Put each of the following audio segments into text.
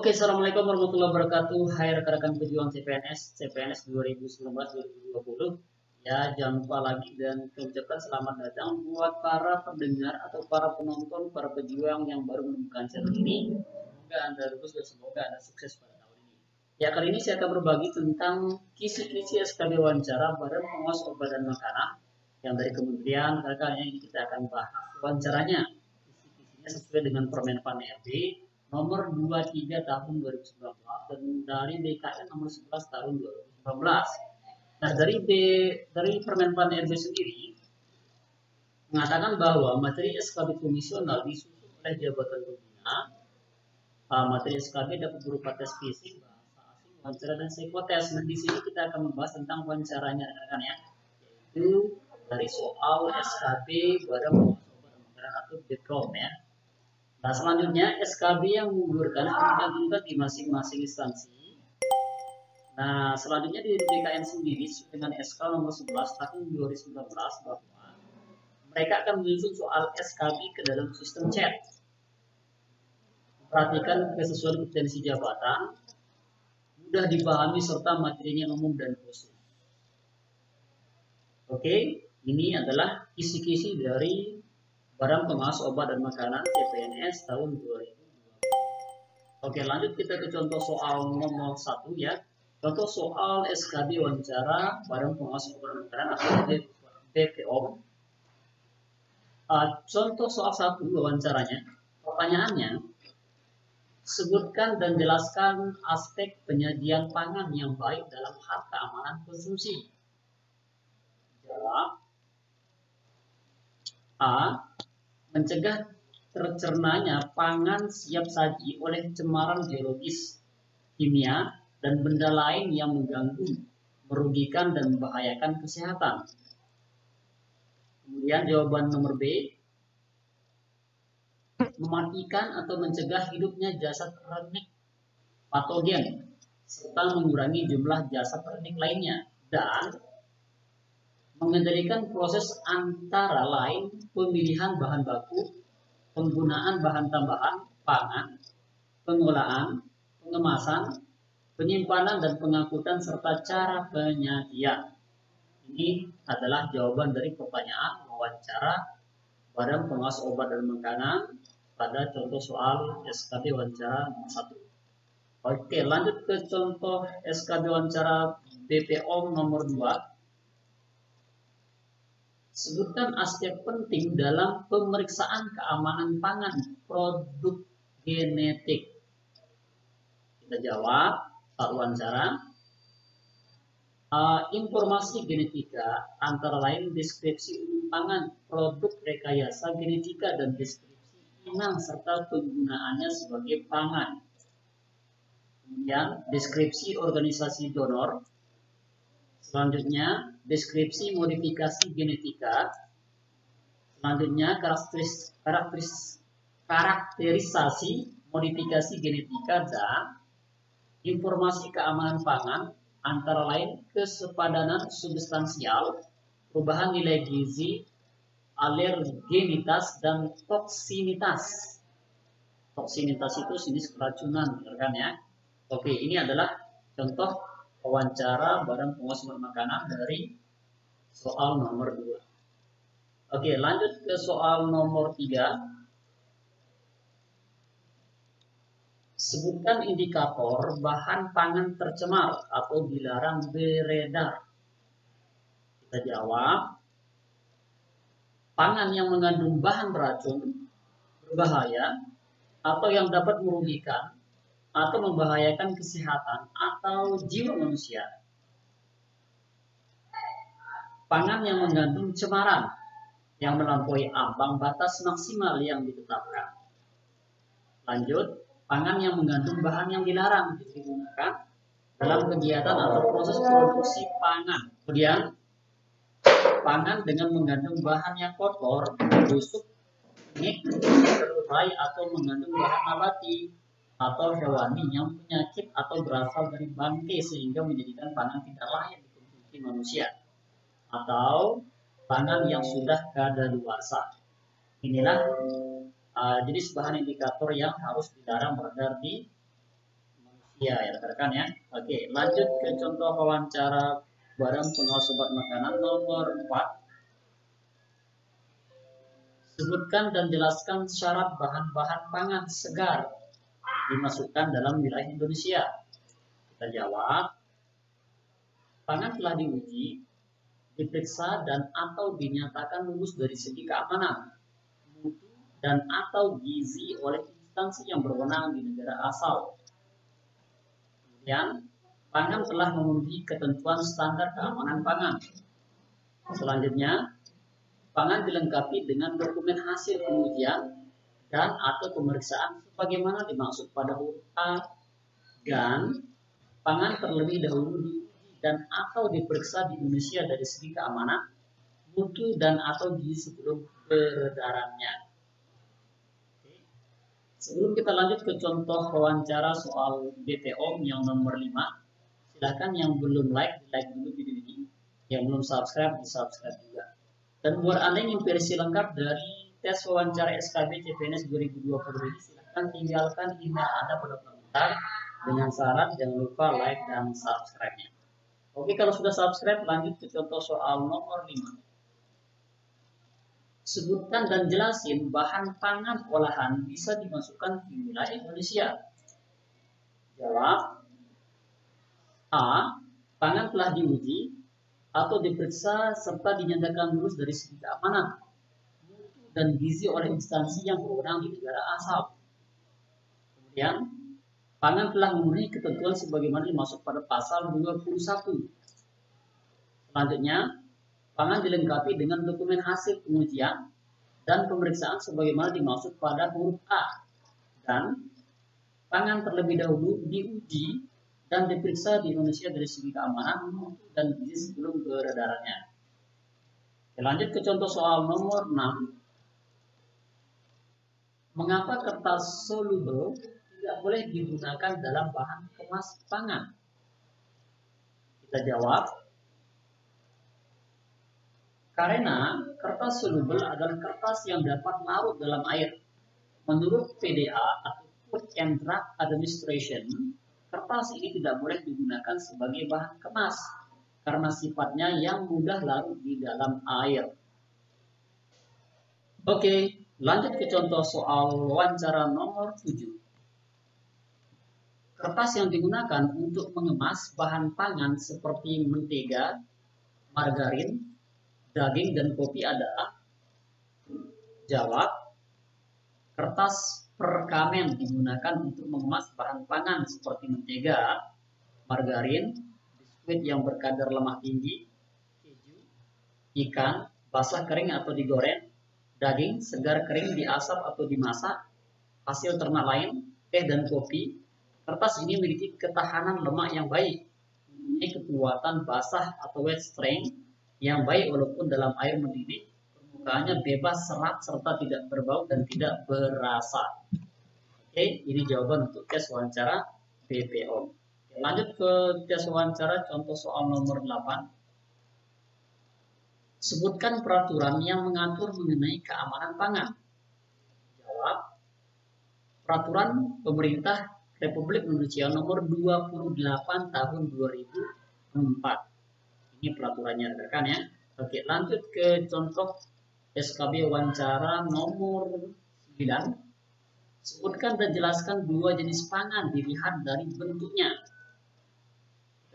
Oke, Assalamualaikum warahmatullahi wabarakatuh. Hai rekan-rekan pejuang CPNS 2019-2020. Ya, jangan lupa lagi dan ucapkan selamat datang buat para pendengar atau para penonton, para pejuang yang baru menemukan channel ini. Semoga Anda lulus dan semoga Anda sukses pada tahun ini. Ya, kali ini saya akan berbagi tentang kisi-kisi SKB wawancara Badan Pengawas Obat dan Makanan yang dari kementerian. Kali ini kita akan bahas wawancaranya. Kisi-kisinya sesuai dengan Permenpan RB nomor 23 tahun 2019 dan dari BKN nomor 11 tahun 2019. Nah, dari Permenpan RB sendiri mengatakan bahwa materi SKB komisional disusun oleh jabatan pembina. Materi SKB dapat berupa tes fisik, bahasa asing, wawancara dan psikotes. Nah, di sini kita akan membahas tentang wawancaranya rekan-rekan ya, yaitu dari soal SKB Badan Pengawas Obat dan Makanan atau BPOM ya. Nah, selanjutnya SKB yang menggugurkan tercantumkan di masing-masing instansi. Nah, selanjutnya di BKN sendiri dengan SK nomor 11 tahun 2019 bahwa mereka akan menyusun soal SKB ke dalam sistem chat. Perhatikan kesesuaian kompetensi jabatan, mudah dipahami serta materinya umum dan khusus. Oke, ini adalah kisi-kisi dari Badan Pengawas Obat dan Makanan CPNS tahun 2020. Oke, lanjut kita ke contoh soal nomor 1 ya. Contoh soal SKB wawancara Badan Pengawas Obat dan Makanan atau BPOM. Contoh soal 1 wawancaranya. Pertanyaannya, sebutkan dan jelaskan aspek penyajian pangan yang baik dalam hal keamanan konsumsi. Jawab. A. Mencegah tercernanya pangan siap saji oleh cemaran biologis, kimia, dan benda lain yang mengganggu, merugikan, dan membahayakan kesehatan. Kemudian jawaban nomor B. Mematikan atau mencegah hidupnya jasad renik patogen, serta mengurangi jumlah jasad renik lainnya, dan mengendalikan proses antara lain pemilihan bahan baku, penggunaan bahan tambahan pangan, pengolahan, pengemasan, penyimpanan dan pengangkutan serta cara penyajian. Ini adalah jawaban dari pertanyaan wawancara Badan Pengawas Obat dan Makanan pada contoh soal SKB wawancara nomor 1. Oke, lanjut ke contoh SKB wawancara BPOM nomor 2. Sebutkan aspek penting dalam pemeriksaan keamanan pangan produk genetik. Kita jawab saat wawancara. Informasi genetika antara lain deskripsi umum pangan, produk rekayasa genetika, dan deskripsi inang serta penggunaannya sebagai pangan. Kemudian deskripsi organisasi donor. Selanjutnya, deskripsi modifikasi genetika. Selanjutnya, karakterisasi modifikasi genetika dan informasi keamanan pangan, antara lain kesepadanan substansial, perubahan nilai gizi, alergenitas, dan toksinitas. Toksinitas itu jenis keracunan, kan ya? Oke, ini adalah contoh wawancara Badan Pengawas Obat Makanan dari soal nomor 2. Oke, lanjut ke soal nomor 3. Sebutkan indikator bahan pangan tercemar atau dilarang beredar. Kita jawab. Pangan yang mengandung bahan beracun, berbahaya, atau yang dapat merugikan atau membahayakan kesehatan atau jiwa manusia. Pangan yang mengandung cemaran yang melampaui ambang batas maksimal yang ditetapkan. Lanjut, pangan yang mengandung bahan yang dilarang digunakan dalam kegiatan atau proses produksi pangan. Kemudian, pangan dengan mengandung bahan yang kotor, busuk, berurai atau mengandung bahan nabati atau hewani yang penyakit atau berasal dari bangkai sehingga menjadikan pangan tidak layak dikonsumsi manusia, atau pangan yang sudah kadaluarsa. Inilah jenis bahan indikator yang harus dilarang beredar di Iya ya rekan-rekan ya. Oke, lanjut ke contoh wawancara Badan Pengawas Obat Makanan nomor 4. Sebutkan dan jelaskan syarat bahan-bahan pangan segar dimasukkan dalam wilayah Indonesia. Kita jawab, pangan telah diuji, diperiksa dan atau dinyatakan lulus dari segi keamanan, mutu dan atau gizi oleh instansi yang berwenang di negara asal. Kemudian, pangan telah memenuhi ketentuan standar keamanan pangan. Selanjutnya, pangan dilengkapi dengan dokumen hasil pengujian dan atau pemeriksaan sebagaimana dimaksud pada huruf A, dan pangan terlebih dahulu diuji dan atau diperiksa di Indonesia dari segi keamanan, mutu dan atau gizi sebelum peredarannya. Sebelum kita lanjut ke contoh wawancara soal BPOM yang nomor 5, silakan yang belum like dulu video ini, yang belum subscribe di subscribe juga. Dan buat Anda yang versi lengkap dari tes wawancara SKB CPNS 2020 ini, silakan tinggalkan email Anda pada komentar dengan syarat jangan lupa like dan subscribe-nya. Oke, kalau sudah subscribe, lanjut ke contoh soal nomor 5. Sebutkan dan jelasin bahan pangan olahan bisa dimasukkan di wilayah Indonesia. Jawab, A. Pangan telah diuji atau diperiksa serta dinyatakan lulus dari segi keamanan, mutu dan gizi oleh instansi yang berwenang di negara asal. Kemudian, pangan telah memenuhi ketentuan sebagaimana dimaksud pada pasal 21. Selanjutnya, pangan dilengkapi dengan dokumen hasil pengujian dan pemeriksaan sebagaimana dimaksud pada huruf A, dan pangan terlebih dahulu diuji dan diperiksa di Indonesia dari segi keamanan, mutu dan gizi sebelum peredarannya. Lanjut ke contoh soal nomor 6. Mengapa kertas soluble tidak boleh digunakan dalam bahan kemas pangan? Kita jawab, karena kertas soluble adalah kertas yang dapat larut dalam air. Menurut PDA atau Food and Drug Administration, kertas ini tidak boleh digunakan sebagai bahan kemas karena sifatnya yang mudah larut di dalam air. Oke, lanjut ke contoh soal wawancara nomor 7. Kertas yang digunakan untuk mengemas bahan pangan seperti mentega, margarin, daging, dan kopi adalah? Jawab, kertas perkamen digunakan untuk mengemas bahan pangan seperti mentega, margarin, biskuit yang berkadar lemak tinggi, keju, ikan, basah kering atau digoreng, daging, segar kering diasap atau dimasak, hasil ternak lain, teh dan kopi. Kertas ini memiliki ketahanan lemak yang baik, mempunyai kekuatan basah atau wet strength yang baik walaupun dalam air mendidih, permukaannya bebas serat serta tidak berbau dan tidak berasa. Oke, ini jawaban untuk tes wawancara BPOM. Lanjut ke tes wawancara contoh soal nomor 8. Sebutkan peraturan yang mengatur mengenai keamanan pangan. Jawab, peraturan pemerintah Republik Indonesia nomor 28 tahun 2004. Ini peraturannya rekan ya. Oke, lanjut ke contoh SKB wawancara nomor 9. Sebutkan dan jelaskan dua jenis pangan dilihat dari bentuknya.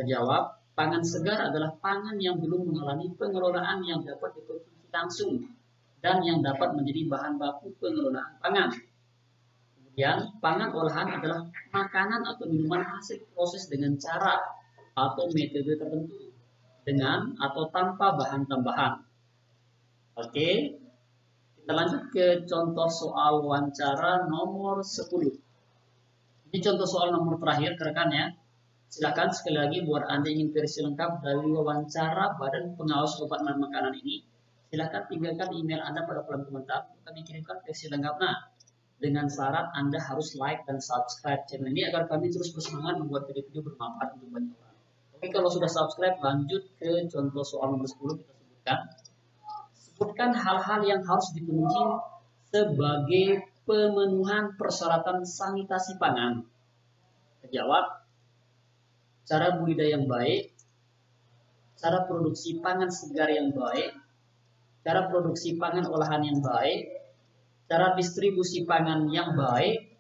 Terjawab, pangan segar adalah pangan yang belum mengalami pengelolaan yang dapat dikonsumsi langsung dan yang dapat menjadi bahan baku pengelolaan pangan. Kemudian, pangan olahan adalah makanan atau minuman hasil proses dengan cara atau metode tertentu dengan atau tanpa bahan tambahan. Oke, kita lanjut ke contoh soal wawancara nomor 10. Ini contoh soal nomor terakhir rekan ya. Silakan sekali lagi buat Anda ingin versi lengkap dari wawancara Badan Pengawas Obat dan Makanan ini, silakan tinggalkan email Anda pada kolom komentar. Kami kirimkan versi lengkapnya. Dengan syarat Anda harus like dan subscribe channel ini agar kami terus bersemangat membuat video-video bermanfaat untuk banyak orang. Oke, kalau sudah subscribe, lanjut ke contoh soal nomor 10. Kita sebutkan hal-hal yang harus dipenuhi sebagai pemenuhan persyaratan sanitasi pangan. Terjawab, cara budidaya yang baik, cara produksi pangan segar yang baik, cara produksi pangan olahan yang baik, cara distribusi pangan yang baik,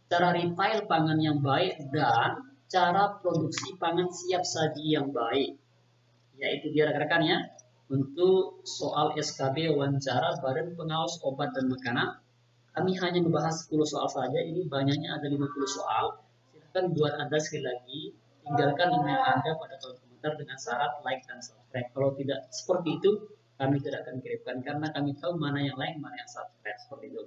cara retail pangan yang baik, dan cara produksi pangan siap saji yang baik. Yaitu dia rekan-rekan ya, untuk soal SKB wawancara Badan Pengawas Obat dan Makanan. Kami hanya membahas 10 soal saja, ini banyaknya ada 50 soal. Silahkan buat Anda sekali lagi, tinggalkan email Anda pada kolom komentar dengan syarat like dan subscribe. Kalau tidak seperti itu, kami tidak akan kirimkan karena kami tahu mana yang like, mana yang subscribe. Seperti itu,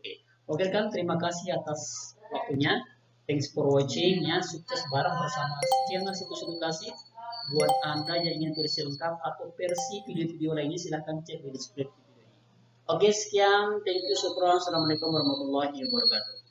oke kan? Terima kasih atas waktunya. Thanks for watching ya. Sukses bareng bersama channel Situs Edukasi. Buat Anda yang ingin versi lengkap atau versi video-video lainnya, silahkan cek di deskripsi video ini. Oke, sekian. Thank you. Syukron. Assalamualaikum warahmatullahi wabarakatuh.